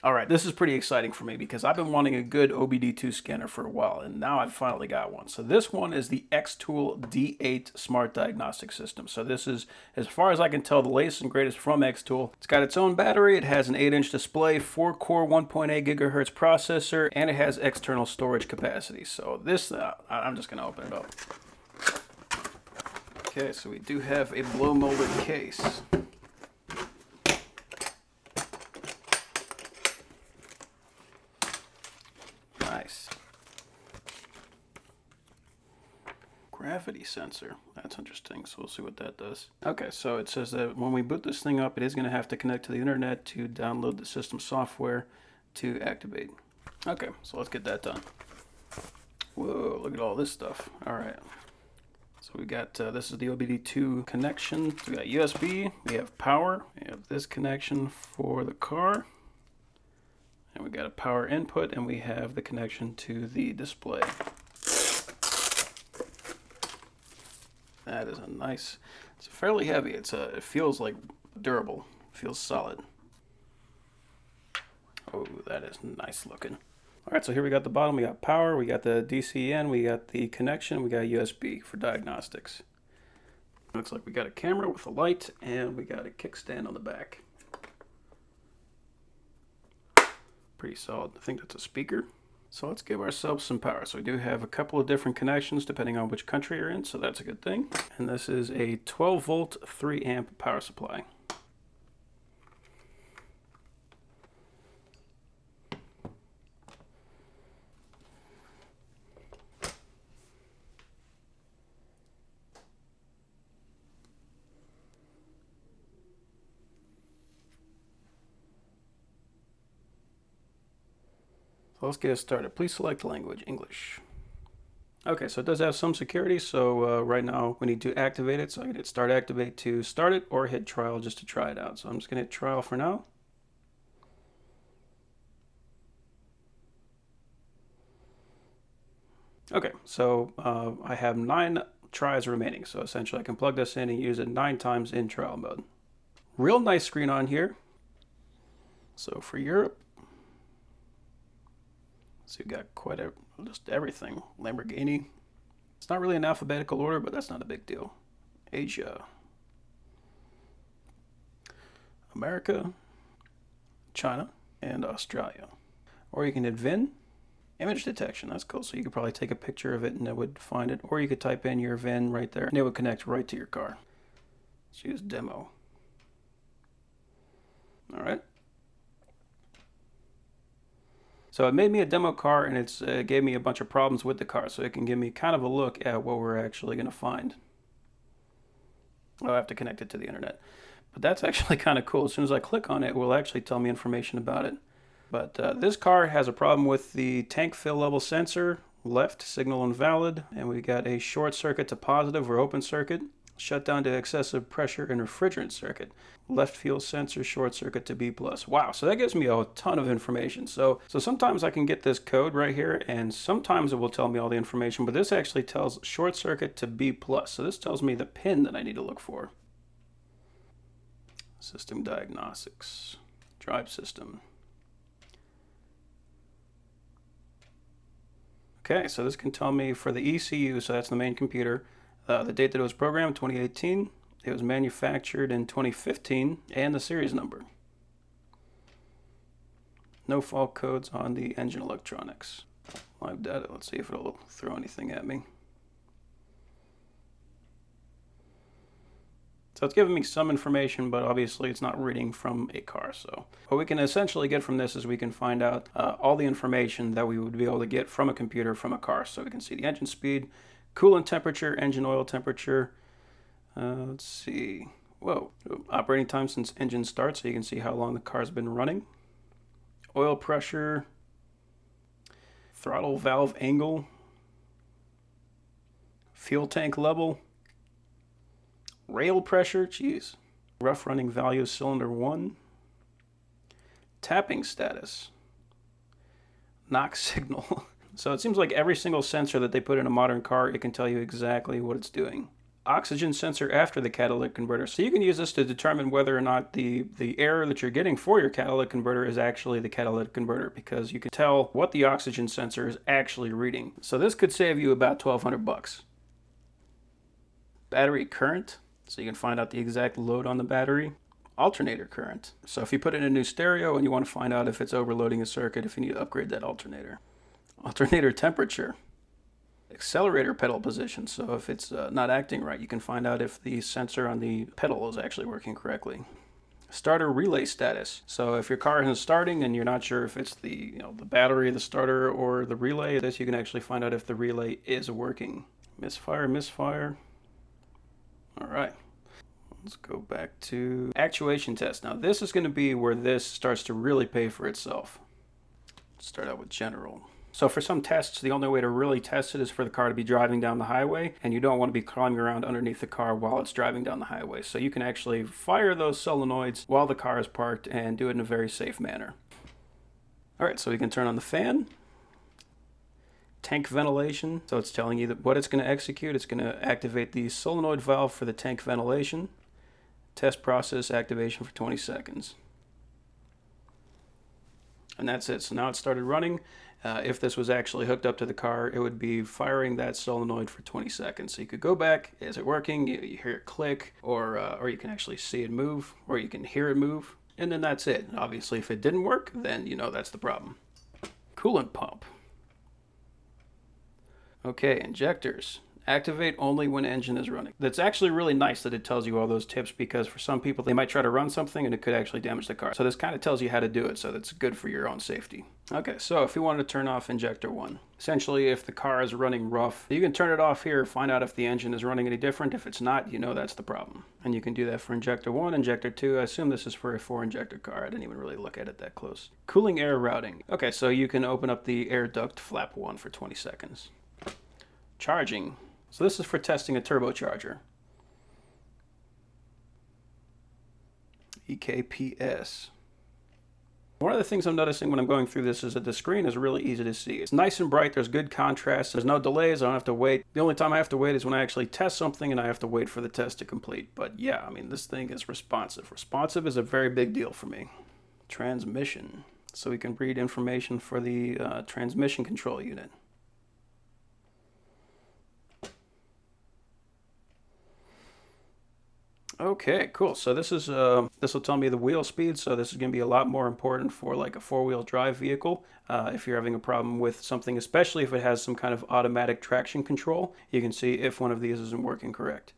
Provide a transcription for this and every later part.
All right, this is pretty exciting for me because I've been wanting a good OBD2 scanner for a while, and now I've finally got one. So this one is the Xtool D8 Smart Diagnostic System. So this is, as far as I can tell, the latest and greatest from Xtool. It's got its own battery, it has an 8-inch display, 4-core 1.8 gigahertz processor, and it has external storage capacity. So this, I'm just gonna open it up. Okay, so we do have a blow molded case. Nice. Gravity sensor. That's interesting. So we'll see what that does. Okay, so it says that when we boot this thing up, it is going to have to connect to the internet to download the system software to activate. Okay, so let's get that done. Whoa, look at all this stuff. All right. So we got, this is the OBD2 connection. We got USB, we have power, we have this connection for the car. And we got a power input, and we have the connection to the display. That is a nice, it's fairly heavy. It feels like durable, feels solid. Oh, that is nice looking. All right, so here we got the bottom, we got power, we got the DC in, we got the connection, we got USB for diagnostics. Looks like we got a camera with a light, and we got a kickstand on the back. Pretty solid. I think that's a speaker. So let's give ourselves some power. So we do have a couple of different connections depending on which country you're in, so that's a good thing. And this is a 12 volt, 3 amp power supply. Let's get started. Please select language, English. Okay, so it does have some security, so right now we need to activate it. So I can hit start activate to start it, or hit trial just to try it out. So I'm just gonna hit trial for now. Okay, so I have 9 tries remaining. So essentially I can plug this in and use it 9 times in trial mode. Real nice screen on here. So for Europe, so you've got quite a, just everything. Lamborghini. It's not really in alphabetical order, but that's not a big deal. Asia. America. China. And Australia. Or you can hit VIN. Image detection, that's cool. So you could probably take a picture of it and it would find it. Or you could type in your VIN right there and it would connect right to your car. Let's use demo. All right. So it made me a demo car, and it gave me a bunch of problems with the car, so it can give me kind of a look at what we're actually going to find. I'll have to connect it to the internet. But that's actually kind of cool. As soon as I click on it, it will actually tell me information about it. But this car has a problem with the tank fill level sensor, left signal invalid, and we got a short circuit to positive or open circuit, shut down to excessive pressure and refrigerant circuit, left fuel sensor short circuit to B+. Wow, so that gives me a ton of information. So sometimes I can get this code right here, and sometimes it will tell me all the information, but this actually tells short circuit to B+. So this tells me the pin that I need to look for. System diagnostics, drive system. Okay, so this can tell me for the ECU, so that's the main computer, the date that it was programmed, 2018. It was manufactured in 2015, and the series number. No fault codes on the engine electronics. Live data, let's see if it'll throw anything at me. So it's giving me some information, but obviously it's not reading from a car. So what we can essentially get from this is we can find out all the information that we would be able to get from a computer from a car. So we can see the engine speed, coolant temperature, engine oil temperature. Let's see. Whoa. Operating time since engine start, so you can see how long the car's been running. Oil pressure. Throttle valve angle. Fuel tank level. Rail pressure, geez. Rough running value, cylinder 1. Tapping status. Knock signal. So it seems like every single sensor that they put in a modern car, it can tell you exactly what it's doing. oxygen sensor after the catalytic converter. So you can use this to determine whether or not the error that you're getting for your catalytic converter is actually the catalytic converter, because you can tell what the oxygen sensor is actually reading. So this could save you about $1,200. Battery current, so you can find out the exact load on the battery. Alternator current, so if you put in a new stereo and you want to find out if it's overloading a circuit, if you need to upgrade that alternator. Alternator temperature. Accelerator pedal position, so if it's not acting right, you can find out if the sensor on the pedal is actually working correctly. Starter relay status, so if your car isn't starting and you're not sure if it's the the battery, the starter, or the relay, this you can actually find out if the relay is working. Misfire, misfire. All right, let's go back to actuation test. Now this is going to be where this starts to really pay for itself. Let's start out with general. So for some tests, the only way to really test it is for the car to be driving down the highway, and you don't want to be climbing around underneath the car while it's driving down the highway. So you can actually fire those solenoids while the car is parked and do it in a very safe manner. All right, so we can turn on the fan. Tank ventilation, so it's telling you what it's going to execute. It's going to activate the solenoid valve for the tank ventilation. Test process activation for 20 seconds. And that's it. So now it started running. If this was actually hooked up to the car, it would be firing that solenoid for 20 seconds. So you could go back, is it working? You hear it click, or you can actually see it move, or you can hear it move, and then that's it. Obviously, if it didn't work, then you know that's the problem. Coolant pump. Okay, injectors. Activate only when engine is running. That's actually really nice that it tells you all those tips, because for some people, they might try to run something and it could actually damage the car. So this kind of tells you how to do it, so that's good for your own safety. Okay, so if you wanted to turn off injector 1, essentially if the car is running rough, you can turn it off here, find out if the engine is running any different. If it's not, you know that's the problem. And you can do that for injector 1, injector 2. I assume this is for a 4-injector car. I didn't even really look at it that close. Cooling air routing. Okay, so you can open up the air duct flap 1 for 20 seconds. Charging. So this is for testing a turbocharger. EKPS. One of the things I'm noticing when I'm going through this is that the screen is really easy to see. It's nice and bright, there's good contrast, there's no delays, I don't have to wait. The only time I have to wait is when I actually test something and I have to wait for the test to complete. But yeah, I mean, this thing is responsive. Responsive is a very big deal for me. Transmission. So we can read information for the transmission control unit. Okay, cool. So this will tell me the wheel speed. So this is going to be a lot more important for like a 4-wheel drive vehicle. If you're having a problem with something, especially if it has some kind of automatic traction control, you can see if one of these isn't working correct.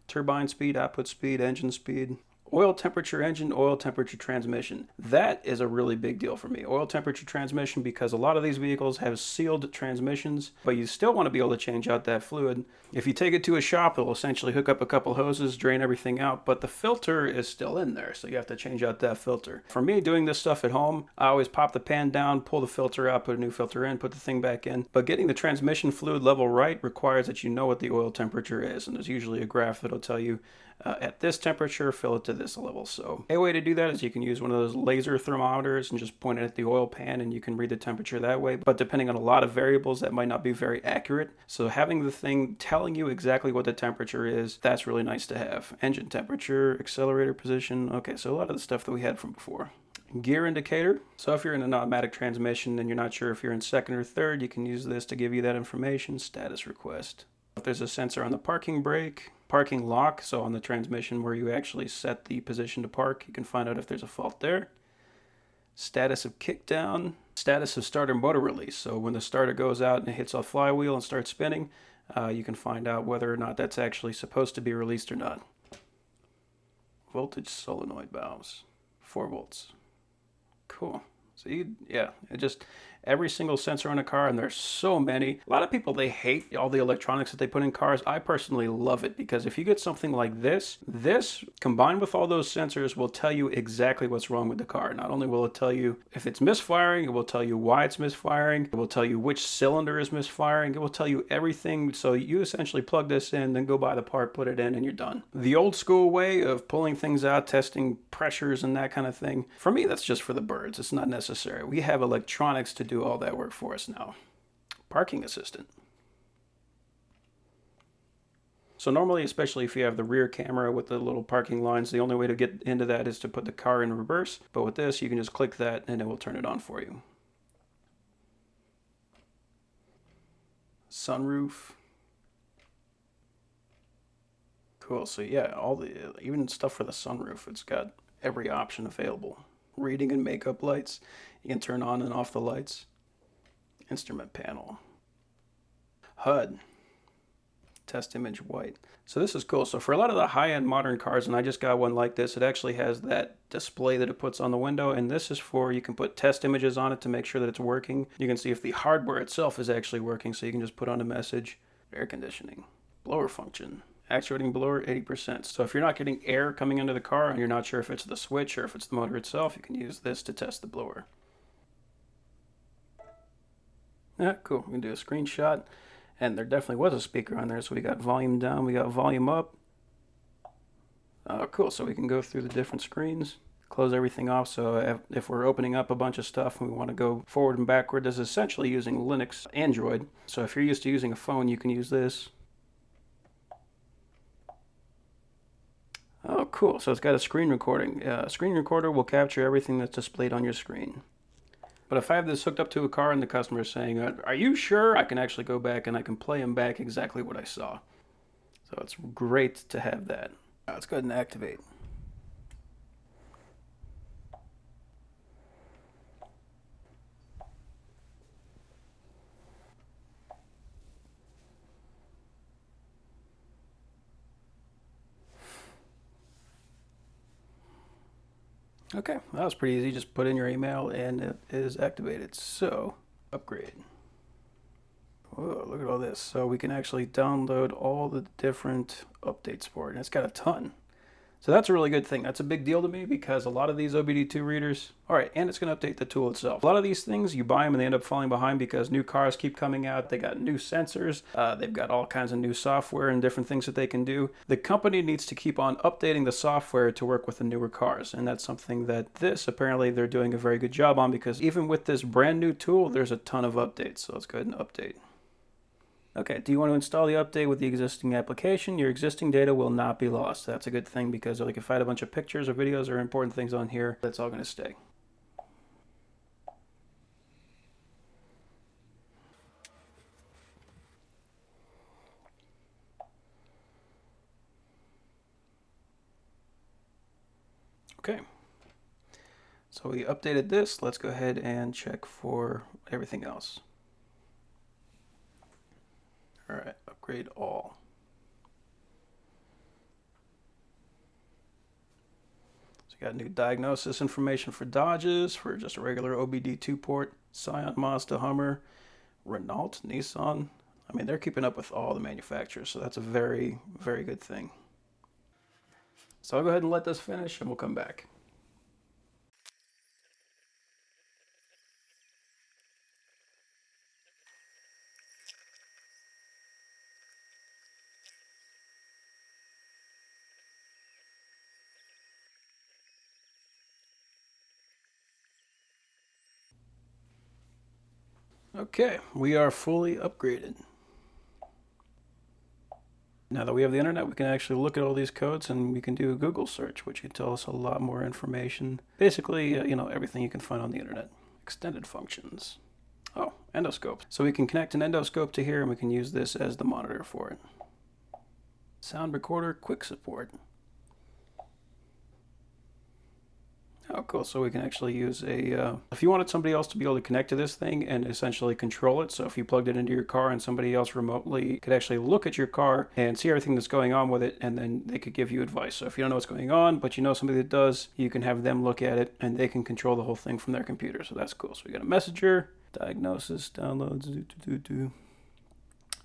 Turbine speed, output speed, engine speed. Oil temperature engine, oil temperature transmission. That is a really big deal for me. Oil temperature transmission, because a lot of these vehicles have sealed transmissions, but you still want to be able to change out that fluid. If you take it to a shop, they'll essentially hook up a couple hoses, drain everything out, but the filter is still in there, so you have to change out that filter. For me, doing this stuff at home, I always pop the pan down, pull the filter out, put a new filter in, put the thing back in. But getting the transmission fluid level right requires that you know what the oil temperature is, and there's usually a graph that'll tell you at this temperature, fill it to this level. So a way to do that is you can use one of those laser thermometers and just point it at the oil pan, and you can read the temperature that way. But depending on a lot of variables, that might not be very accurate. So having the thing telling you exactly what the temperature is, that's really nice to have. Engine temperature, accelerator position. Okay, so a lot of the stuff that we had from before. Gear indicator. So if you're in an automatic transmission and you're not sure if you're in second or third, you can use this to give you that information. Status request. If there's a sensor on the parking brake, parking lock, so on the transmission where you actually set the position to park, you can find out if there's a fault there. Status of kickdown, status of starter motor release. So when the starter goes out and it hits a flywheel and starts spinning, you can find out whether or not that's actually supposed to be released or not. Voltage solenoid valves, 4 volts. Cool. So every single sensor on a car, and there's so many. A lot of people, they hate all the electronics that they put in cars. I personally love it, because if you get something like this combined with all those sensors will tell you exactly what's wrong with the car. Not only will it tell you if it's misfiring, it will tell you why it's misfiring, it will tell you which cylinder is misfiring, it will tell you everything. So you essentially plug this in, then go buy the part, put it in, and you're done. The old school way of pulling things out, testing pressures and that kind of thing, for me, that's just for the birds. It's not necessary. We have electronics to do all that work for us now. Parking assistant. So normally, especially if you have the rear camera with the little parking lines, the only way to get into that is to put the car in reverse. But with this, you can just click that and it will turn it on for you. Sunroof. Cool. So yeah, even stuff for the sunroof, it's got every option available. Reading and makeup lights. You can turn on and off the lights. Instrument panel. HUD. Test image white. So this is cool. So for a lot of the high-end modern cars, and I just got one like this, it actually has that display that it puts on the window, and this is for, you can put test images on it to make sure that it's working. You can see if the hardware itself is actually working, so you can just put on a message. Air conditioning. Blower function. Actuating blower 80%. So if you're not getting air coming into the car and you're not sure if it's the switch or if it's the motor itself, you can use this to test the blower. Yeah, cool. We can do a screenshot. And there definitely was a speaker on there, so we got volume down, we got volume up. Cool, so we can go through the different screens, close everything off. So if we're opening up a bunch of stuff and we want to go forward and backward, this is essentially using Linux, Android. So if you're used to using a phone, you can use this. Oh, cool. So it's got a screen recording. A screen recorder will capture everything that's displayed on your screen. But if I have this hooked up to a car and the customer is saying, are you sure? I can actually go back and I can play them back exactly what I saw. So it's great to have that. Let's go ahead and activate. Okay, that was pretty easy. Just put in your email and it is activated. So, upgrade. Whoa, look at all this. So we can actually download all the different updates for it. And it's got a ton. So that's a really good thing. That's a big deal to me because a lot of these OBD2 readers, all right, and it's going to update the tool itself. A lot of these things, you buy them and they end up falling behind because new cars keep coming out. They got new sensors. They've got all kinds of new software and different things that they can do. The company needs to keep on updating the software to work with the newer cars. And that's something that apparently they're doing a very good job on, because even with this brand new tool, there's a ton of updates. So let's go ahead and update. Okay, do you want to install the update with the existing application? Your existing data will not be lost. That's a good thing, because like if I had a bunch of pictures or videos or important things on here, that's all going to stay. Okay, so we updated this. Let's go ahead and check for everything else. All right, upgrade all. So you got new diagnosis information for Dodges, for just a regular OBD2 port, Scion, Mazda, Hummer, Renault, Nissan. I mean, they're keeping up with all the manufacturers, so that's a very, very good thing. So I'll go ahead and let this finish and we'll come back. Okay, we are fully upgraded. Now that we have the internet, we can actually look at all these codes and we can do a Google search, which can tell us a lot more information. Basically, everything you can find on the internet. Extended functions. Oh, endoscope. So we can connect an endoscope to here and we can use this as the monitor for it. Sound recorder, quick support. Oh, cool. So we can actually use if you wanted somebody else to be able to connect to this thing and essentially control it. So if you plugged it into your car and somebody else remotely could actually look at your car and see everything that's going on with it, and then they could give you advice. So if you don't know what's going on, but you know somebody that does, you can have them look at it and they can control the whole thing from their computer. So that's cool. So we got a messenger, diagnosis, downloads,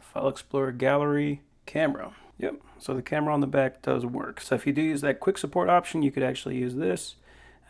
file explorer, gallery, camera. Yep. So the camera on the back does work. So if you do use that quick support option, you could actually use this.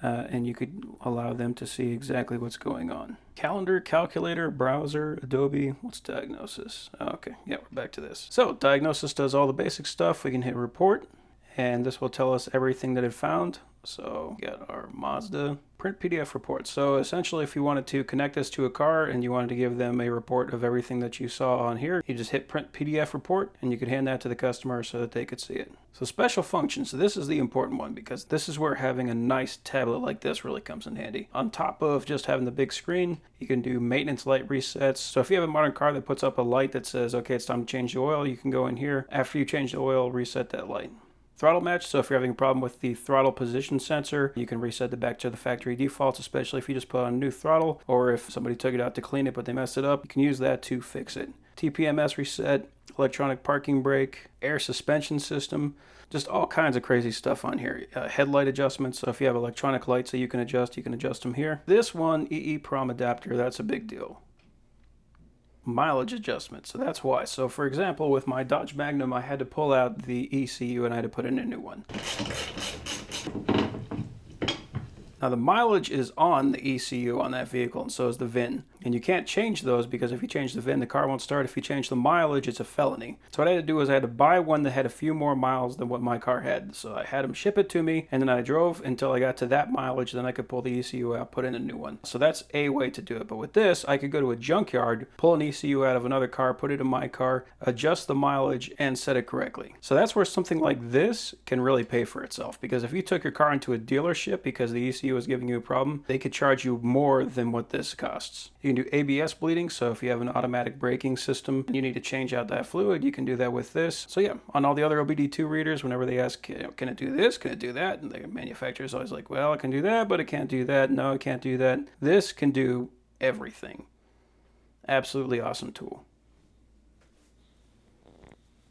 And you could allow them to see exactly what's going on. Calendar, calculator, browser, Adobe. What's diagnosis? Oh, okay, yeah, we're back to this. So diagnosis does all the basic stuff. We can hit report, and this will tell us everything that it found. So we got our Mazda print PDF report. So essentially, if you wanted to connect this to a car and you wanted to give them a report of everything that you saw on here, you just hit print PDF report and you could hand that to the customer so that they could see it. So special functions, so this is the important one because this is where having a nice tablet like this really comes in handy. On top of just having the big screen, you can do maintenance light resets. So if you have a modern car that puts up a light that says, okay, it's time to change the oil, you can go in here. After you change the oil, reset that light. Throttle match, so if you're having a problem with the throttle position sensor, you can reset it back to the factory defaults, especially if you just put on a new throttle, or if somebody took it out to clean it but they messed it up, you can use that to fix it. TPMS reset, electronic parking brake, air suspension system, just all kinds of crazy stuff on here. Headlight adjustments, so if you have electronic lights that you can adjust them here. This one, EEPROM adapter, that's a big deal. Mileage adjustment, so that's why. So for example, with my Dodge Magnum, I had to pull out the ECU and I had to put in a new one. Now the mileage is on the ECU on that vehicle, and so is the VIN. And you can't change those because if you change the VIN, the car won't start. If you change the mileage, it's a felony. So what I had to do was I had to buy one that had a few more miles than what my car had. So I had them ship it to me, and then I drove until I got to that mileage, then I could pull the ECU out, put in a new one. So that's a way to do it. But with this, I could go to a junkyard, pull an ECU out of another car, put it in my car, adjust the mileage, and set it correctly. So that's where something like this can really pay for itself. Because if you took your car into a dealership because the ECU was giving you a problem, they could charge you more than what this costs. You can do ABS bleeding, so if you have an automatic braking system and you need to change out that fluid, you can do that with this. So yeah, on all the other OBD2 readers, whenever they ask, can it do this, can it do that? And the manufacturer's always like, well, it can do that, but it can't do that. No, it can't do that. This can do everything. Absolutely awesome tool.